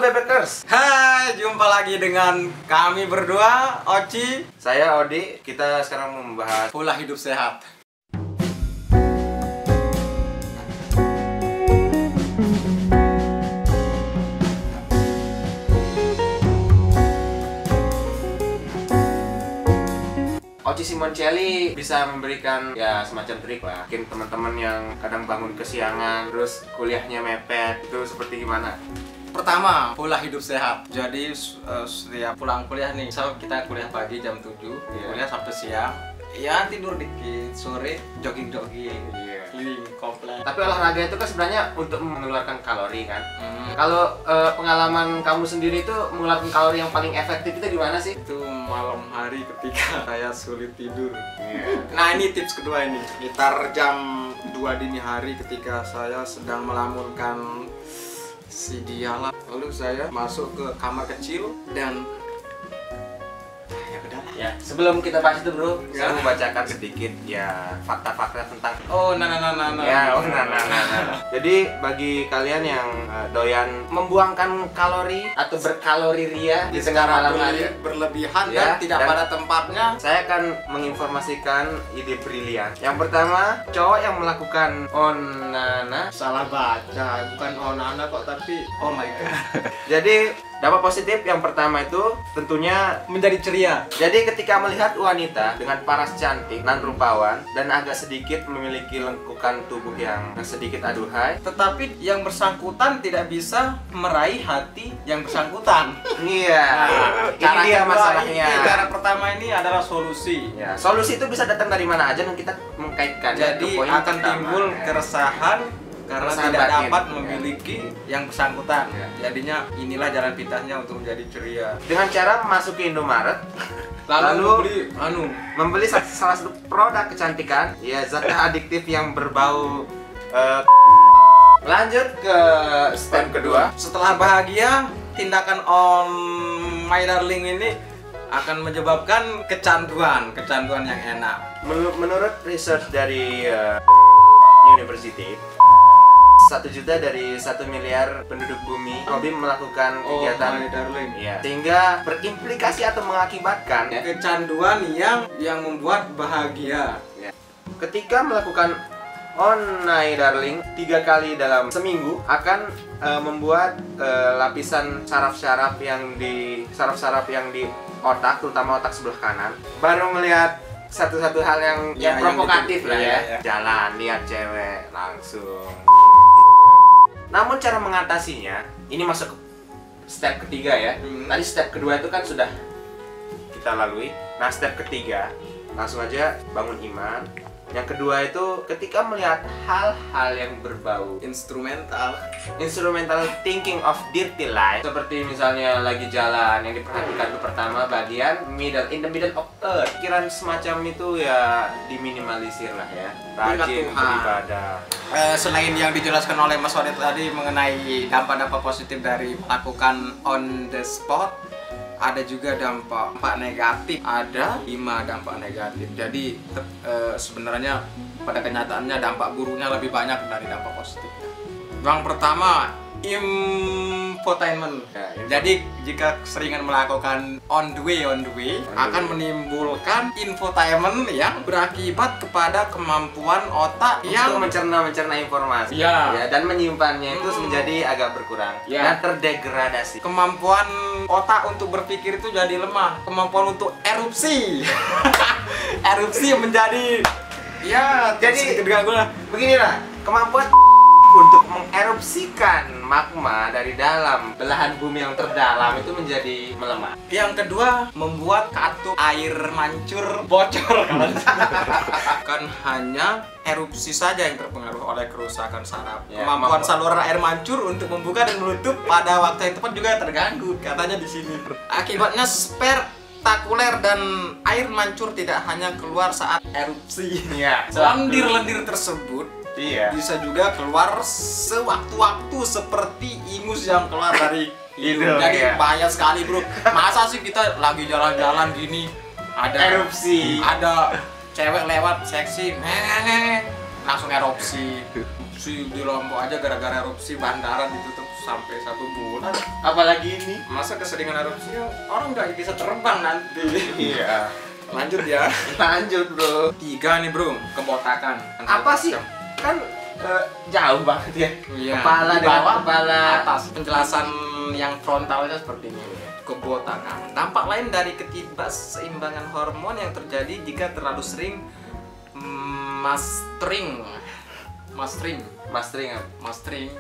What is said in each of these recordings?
Halo Bebekers. Hai, jumpa lagi dengan kami berdua, Oci. Saya Odi. Kita sekarang membahas Pola hidup sehat. Oci Simoncelli bisa memberikan ya semacam trik lah. Mungkin teman-teman yang kadang bangun kesiangan, terus kuliahnya mepet, itu seperti gimana? Pertama, pola hidup sehat. Jadi setiap pulang kuliah nih, misal kita kuliah pagi jam 7, kuliah sampai siang. Ya tidur dikit, sore jogging-jogging, keliling komplek. Tapi olahraga itu kan sebenarnya untuk mengeluarkan kalori kan. Kalau pengalaman kamu sendiri itu mengeluarkan kalori yang paling efektif itu di mana sih? Itu malam hari ketika saya sulit tidur. Nah ini tips kedua ini. Sekitar jam 2 dini hari ketika saya sedang melamunkan si dialah. Lalu saya masuk ke kamar kecil dan Ya, sebelum kita bahas itu bro, saya mau bacakan sedikit ya fakta-fakta tentang Jadi bagi kalian yang doyan membuangkan kalori atau berkalori ria di tengah malam hari berlebihan ya, dan tidak pada tempatnya, saya akan menginformasikan ide brilian. Yang pertama, cowok yang melakukan onana. salah baca, bukan onana kok, tapi oh my god. Jadi dampak positif yang pertama itu tentunya Menjadi ceria. jadi ketika melihat wanita dengan paras cantik dan rupawan dan agak sedikit memiliki lengkukan tubuh yang sedikit aduhai, Tetapi yang bersangkutan tidak bisa meraih hati yang bersangkutan. iya, ini Cara dia kedua masalahnya. ini, cara pertama ini adalah solusi. Ya, solusi itu bisa datang dari mana aja dan kita mengkaitkan. Jadi akan timbul keresahan karena Keresahan tidak batin, dapat ya. memiliki yang bersangkutan. Ya. Jadinya inilah jalan pintasnya untuk menjadi ceria. dengan cara memasuki Indomaret Lalu membeli salah satu produk kecantikan, ya zat adiktif yang berbau. Lanjut ke step kedua. setelah bahagia, tindakan on my darling ini akan menyebabkan kecanduan yang enak. Menurut research dari University, 1 juta dari 1 miliar penduduk bumi hobi melakukan kegiatan my darling. ya, sehingga berimplikasi atau mengakibatkan ya, Kecanduan yang membuat bahagia. ketika melakukan onai darling 3 kali dalam seminggu akan membuat lapisan saraf-saraf yang di otak, terutama otak sebelah kanan, baru melihat satu-satu hal yang provokatif lah ya. Jalan lihat cewek langsung. Namun cara mengatasinya ini masuk ke step ketiga ya. Tadi step kedua itu kan sudah kita lalui. Nah step ketiga langsung aja bangun iman. Yang kedua itu ketika melihat hal-hal yang berbau Instrumental thinking of dirty life, seperti misalnya lagi jalan, yang diperhatikan itu pertama bagian in the middle of earth. Pikiran semacam itu ya diminimalisir lah ya. Rajin beribadah. Selain yang dijelaskan oleh Mas Wadid tadi mengenai dampak-dampak positif dari melakukan on the spot, ada juga dampak negatif, ada 5 dampak negatif. Jadi sebenarnya pada kenyataannya dampak buruknya lebih banyak dari dampak positifnya. Yang pertama, infotainment. Jadi jika seringan melakukan on the way akan menimbulkan infotainment yang berakibat kepada kemampuan otak yang mencerna informasi ya, dan menyimpannya itu menjadi agak berkurang dan terdegradasi. Kemampuan otak untuk berpikir itu jadi lemah. Kemampuan untuk erupsi menjadi jadi kedua beginilah, kemampuan untuk mengerupsikan magma dari dalam belahan bumi yang terdalam itu menjadi melemah. Yang kedua, membuat katup air mancur bocor. Kan hanya erupsi saja yang terpengaruh oleh kerusakan saraf. Kemampuan saluran air mancur untuk membuka dan menutup pada waktu yang tepat juga terganggu, katanya di sini. Akibatnya spektakuler dan air mancur tidak hanya keluar saat erupsi. Lendir-lendir tersebut bisa juga keluar sewaktu-waktu seperti ingus yang keluar dari hidung. Jadi bahaya sekali bro. Masa sih kita lagi jalan-jalan gini ada erupsi, ada cewek lewat seksi langsung erupsi. erupsi di Lombok aja gara-gara erupsi bandara ditutup sampai 1 bulan. Apalagi ini. Masa keseringan erupsi orang nggak bisa terbang nanti. Iya. Lanjut ya. Lanjut bro. 3 nih bro, kebotakan. Apa sih? Kan jauh banget ya. Iya. Kepala Di dengan bawah, kepala. atas. Penjelasan yang frontalnya seperti ini. Kebotakan. Dampak lain dari ketidakseimbangan hormon yang terjadi jika terlalu sering mastering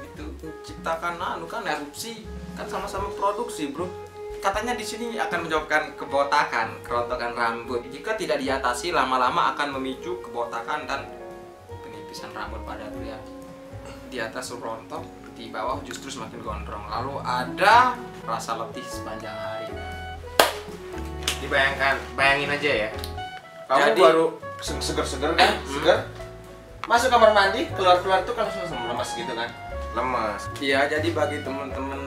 itu menciptakan kan erupsi, kan sama-sama produksi bro. Katanya di sini akan menyebabkan kebotakan, kerontokan rambut. Jika tidak diatasi, lama-lama akan memicu kebotakan dan penipisan rambut pada pria. Di atas rontok, di bawah justru semakin gondrong. Lalu ada rasa letih sepanjang hari. Bayangin aja ya. Kamu Jadi, baru seger-seger kan? Seger. Masuk kamar mandi, keluar-keluar tuh kan langsung lemas gitu kan? Lemas. Iya, jadi bagi teman-teman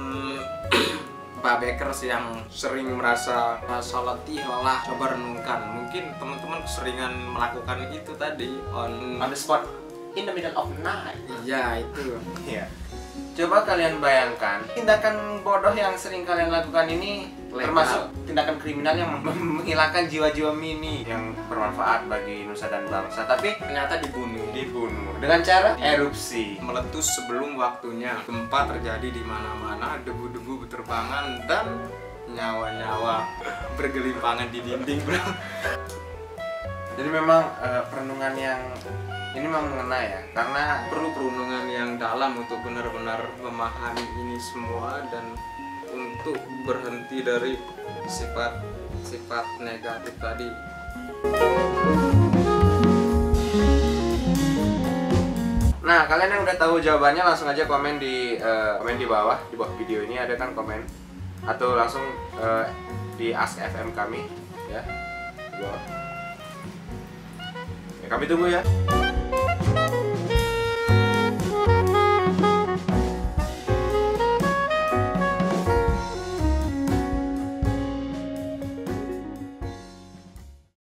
babekers yang sering merasa letih, lelah, coba renungkan. Mungkin teman-teman keseringan melakukan itu tadi on On the spot, in the middle of night. Iya, itu. Iya. Coba kalian bayangkan, tindakan bodoh yang sering kalian lakukan ini termasuk tindakan kriminal yang menghilangkan jiwa-jiwa mini yang bermanfaat bagi nusa dan bangsa, tapi Ternyata dibunuh. dengan cara erupsi. Meletus sebelum waktunya. Gempa terjadi di mana-mana, debu-debu berterbangan dan nyawa-nyawa bergelimpangan di dinding, bro. Jadi memang perenungan yang ini memang mengena ya, karena Perlu perundungan yang dalam untuk benar-benar memahami ini semua dan untuk berhenti dari sifat negatif tadi. nah kalian yang udah tahu jawabannya langsung aja komen di bawah video ini, ada kan komen, atau langsung di Ask FM kami ya di bawah. Ya, kami tunggu ya.